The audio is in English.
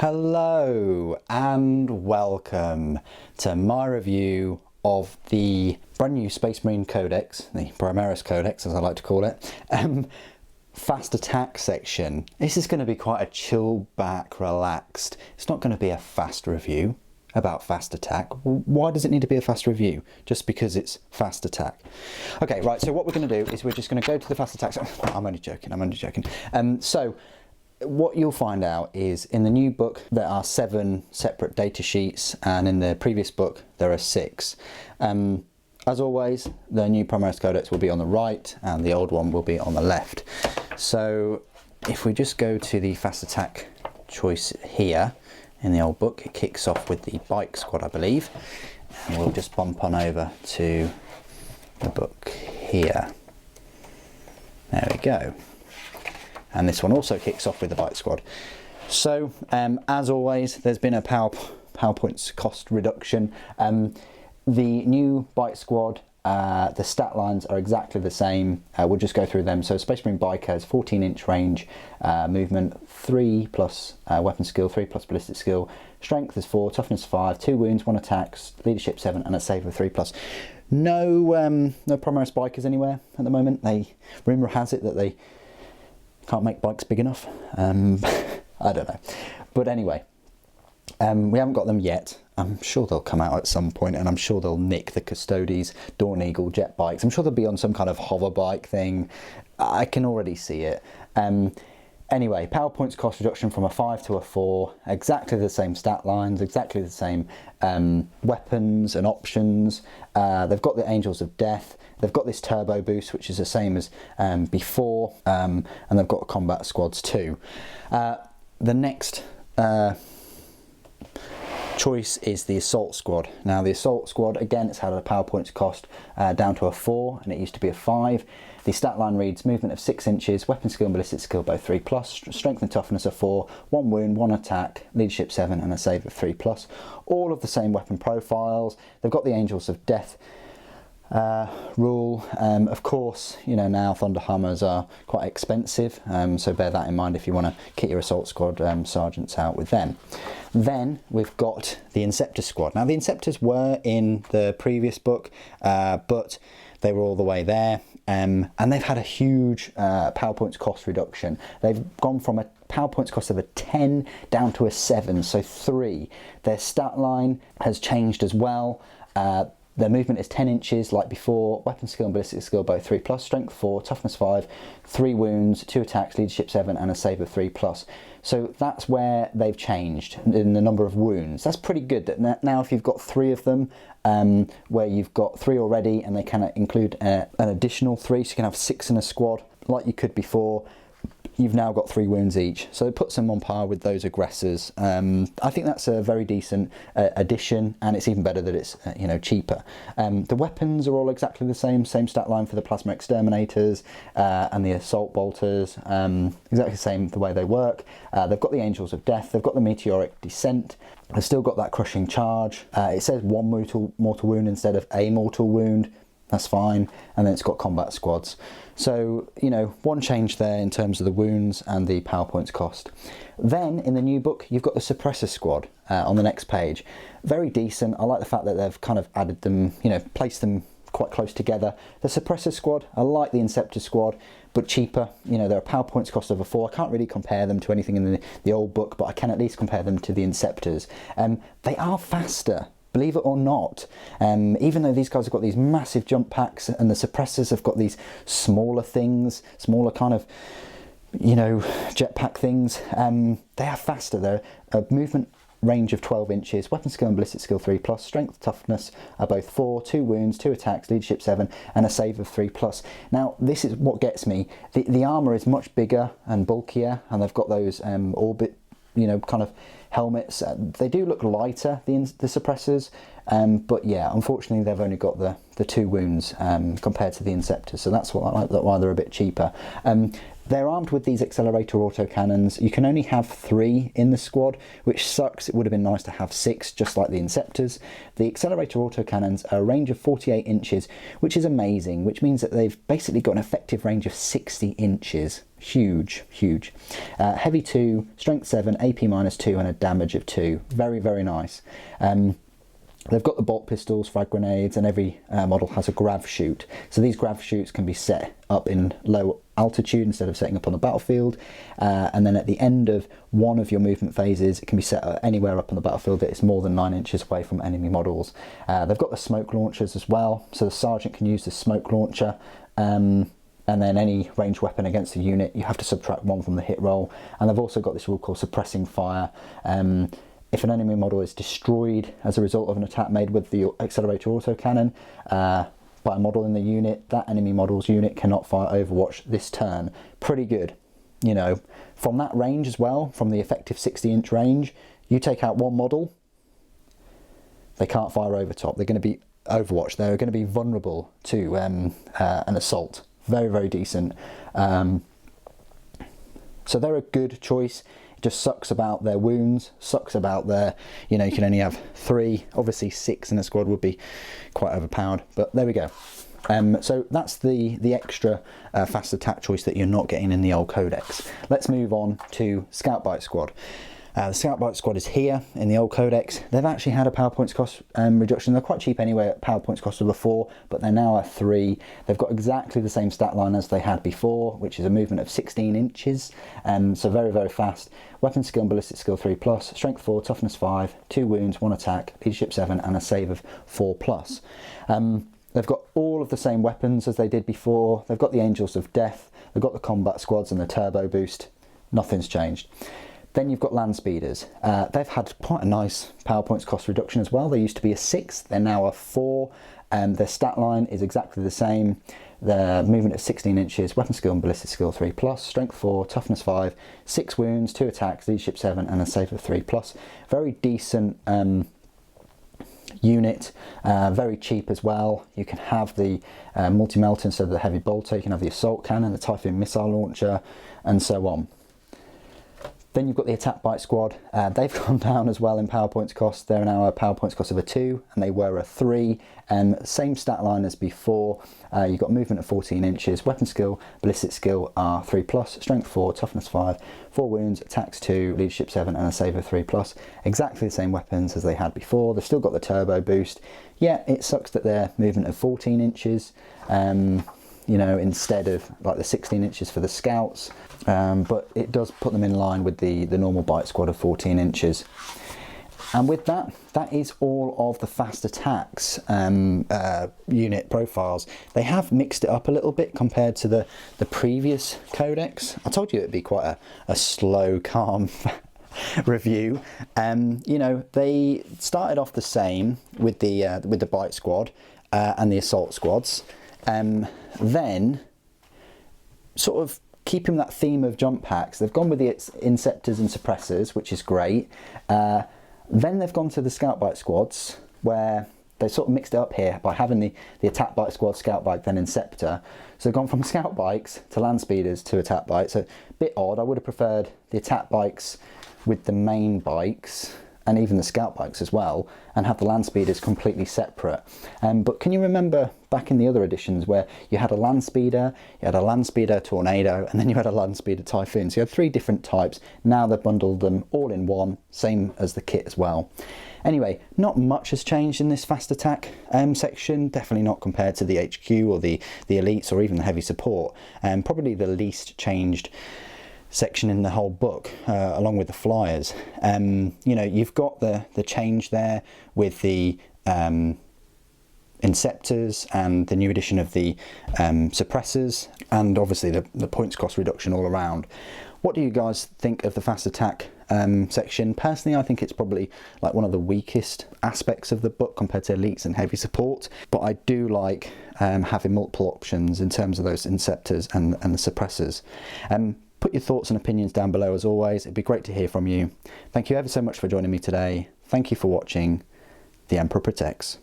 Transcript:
Hello and welcome to my review of the brand new Space Marine Codex, the Promotional Codex as I like to call it, fast attack section. This is going to be quite a chill back, relaxed. It's not going to be a fast review about fast attack. Why does it need to be a fast review? Just because it's fast attack. Okay, right, so what we're going to do is we're just going to go to the fast attack section. I'm only joking. So what you'll find out is in the new book there are 7 separate data sheets, and in the previous book there are 6. As always, the new Promotional Codex will be on the right and the old one will be on the left. So if we just go to the fast attack choice here in the old book, it kicks off with the bike squad, I believe, and we'll just bump on over to the book here. There we go. And this one also kicks off with the bike squad. So as always, there's been a PowerPoint's cost reduction. The new bike squad, the stat lines are exactly the same. We'll just go through them. So Space Marine Bike has 14-inch range, movement 3 plus weapon skill, 3 plus ballistic skill, strength is 4, toughness 5, 2 wounds, 1 attack, leadership 7, and a save of 3 plus. No Promotional bikers anywhere at the moment. Rumour has it that they can't make bikes big enough. I don't know. But anyway, we haven't got them yet. I'm sure they'll come out at some point, and I'm sure they'll nick the Custodes Dawn Eagle jet bikes. I'm sure they'll be on some kind of hover bike thing. I can already see it. Anyway, PowerPoint's cost reduction from a 5 to a 4, exactly the same stat lines, exactly the same weapons and options. They've got the Angels of Death, they've got this turbo boost, which is the same as before, and they've got combat squads too. The next choice is the Assault Squad. Now the Assault Squad, again, it's had a PowerPoint's cost down to a 4, and it used to be a 5. The stat line reads movement of 6 inches, weapon skill and ballistic skill both 3 plus, strength and toughness of 4, 1 wound, 1 attack, leadership 7, and a save of 3 plus. All of the same weapon profiles. They've got the Angels of Death rule. Of course, you know, now Thunder Hammers are quite expensive, so bear that in mind if you want to kit your Assault Squad sergeants out with them. Then we've got the Inceptor Squad. Now the Inceptors were in the previous book, but they were all the way there, and they've had a huge PowerPoint's cost reduction. They've gone from a PowerPoint's cost of a 10 down to a 7, so 3. Their stat line has changed as well. Their movement is 10 inches like before, weapon skill and ballistic skill both 3 plus, strength 4, toughness 5, 3 wounds, 2 attacks, leadership 7, and a save of 3 plus. So that's where they've changed in the number of wounds. That's pretty good. That now if you've got 3 of them, where you've got 3 already and they can include an additional 3, so you can have 6 in a squad like you could before, you've now got 3 wounds each, so it puts them on par with those aggressors. I think that's a very decent addition, and it's even better that it's cheaper. The weapons are all exactly the same stat line for the plasma exterminators and the assault bolters, exactly the same the way they work. They've got the Angels of Death, they've got the meteoric descent, they've still got that crushing charge. It says 1 mortal wound instead of a mortal wound. That's fine, and then it's got combat squads. So, one change there in terms of the wounds and the PowerPoint's cost. Then, in the new book, you've got the Suppressor Squad on the next page. Very decent. I like the fact that they've kind of added them, placed them quite close together. The Suppressor Squad, I like the Inceptor Squad, but cheaper. They're a PowerPoint's cost of a 4. I can't really compare them to anything in the old book, but I can at least compare them to the Inceptors. They are faster, believe it or not. Even though these guys have got these massive jump packs and the suppressors have got these smaller things, smaller kind of, jetpack things, they are faster. They're a movement range of 12 inches, weapon skill and ballistic skill 3 plus, strength, toughness are both 4, 2 wounds, 2 attacks, leadership 7, and a save of 3 plus. Now, this is what gets me. The armour is much bigger and bulkier, and they've got those orbit, kind of helmets. They do look lighter, the suppressors, but yeah, unfortunately they've only got the 2 wounds compared to the Inceptor, so that's why they're a bit cheaper. They're armed with these accelerator autocannons. You can only have 3 in the squad, which sucks. It would have been nice to have 6, just like the Inceptors. The accelerator autocannons are a range of 48 inches, which is amazing, which means that they've basically got an effective range of 60 inches. Huge, huge. Heavy 2, strength 7, AP -2, and a damage of 2. Very, very nice. They've got the bolt pistols, frag grenades, and every model has a grav chute. So these grav chutes can be set up in low altitude instead of setting up on the battlefield. And then at the end of one of your movement phases, it can be set anywhere up on the battlefield that is more than 9 inches away from enemy models. They've got the smoke launchers as well. So the sergeant can use the smoke launcher. And then any ranged weapon against the unit, you have to subtract 1 from the hit roll. And they've also got this rule called suppressing fire. If an enemy model is destroyed as a result of an attack made with the accelerator autocannon by a model in the unit, that enemy model's unit cannot fire Overwatch this turn. Pretty good. You know, from that range as well, from the effective 60-inch range, you take out one model, they can't fire over top. They're going to be Overwatch. They're going to be vulnerable to an assault. Very, very decent. So they're a good choice. It just sucks about their wounds, sucks about their, you know, you can only have 3. Obviously 6 in a squad would be quite overpowered, but there we go. So that's the extra fast attack choice that you're not getting in the old codex. Let's move on to Scout Bite Squad. The Scout Bite Squad is here in the old codex. They've actually had a power points cost reduction. They're quite cheap anyway at power points cost of 4, but they're now at 3. They've got exactly the same stat line as they had before, which is a movement of 16 inches. So very, very fast. Weapon skill and ballistic skill 3+, strength 4, toughness 5, 2 wounds, 1 attack, leadership 7, and a save of 4+. They've got all of the same weapons as they did before. They've got the Angels of Death. They've got the combat squads and the turbo boost. Nothing's changed. Then you've got land speeders. They've had quite a nice power points cost reduction as well. They used to be a 6, they're now a 4. Their stat line is exactly the same. Their movement of 16 inches, weapon skill and ballistic skill 3+, strength 4, toughness 5, 6 wounds, 2 attacks, leadership 7, and a save of 3+. Very decent unit, very cheap as well. You can have the multi-melt instead of the heavy bolter. You can have the assault cannon, the Typhoon missile launcher, and so on. Then you've got the Attack Bite Squad. They've gone down as well in power points cost. They're now a power points cost of a 2, and they were a 3. Same stat line as before. You've got movement of 14 inches, weapon skill, ballistic skill are 3+, strength 4, toughness 5, 4 wounds, attacks 2, leadership 7, and a save of 3+. Exactly the same weapons as they had before. They've still got the turbo boost. Yeah, it sucks that their movement of 14 inches. You know, instead of like the 16 inches for the scouts, but it does put them in line with the normal bite squad of 14 inches. And with that, that is all of the fast attacks unit profiles. They have mixed it up a little bit compared to the previous codex. I told you it'd be quite a slow, calm review. You know, they started off the same with the bite squad and the assault squads. Then, sort of keeping that theme of jump packs, they've gone with the Inceptors and Suppressors, which is great. Then they've gone to the Scout Bite Squads, where they sort of mixed it up here by having the Attack Bite Squad, Scout Bike, then Inceptor. So they've gone from Scout Bikes to Land Speeders to Attack Bikes. So a bit odd. I would have preferred the Attack Bikes with the main bikes, and even the Scout Bikes as well, and have the Land Speeders completely separate. But can you remember back in the other editions where you had a Land Speeder, you had a Land Speeder Tornado, and then you had a Land Speeder Typhoon? So you had 3 different types. Now they've bundled them all in one, same as the kit as well. Anyway, not much has changed in this fast attack section, definitely not compared to the HQ or the Elites or even the Heavy Support. Probably the least changed section in the whole book, along with the flyers. You know, you've got the change there with the Inceptors and the new edition of the suppressors, and obviously the points cost reduction all around. What do you guys think of the fast attack section? Personally, I think it's probably like one of the weakest aspects of the book compared to Elites and Heavy Support, but I do like having multiple options in terms of those Inceptors and the suppressors. Put your thoughts and opinions down below as always. It'd be great to hear from you. Thank you ever so much for joining me today. Thank you for watching. The Emperor Protects.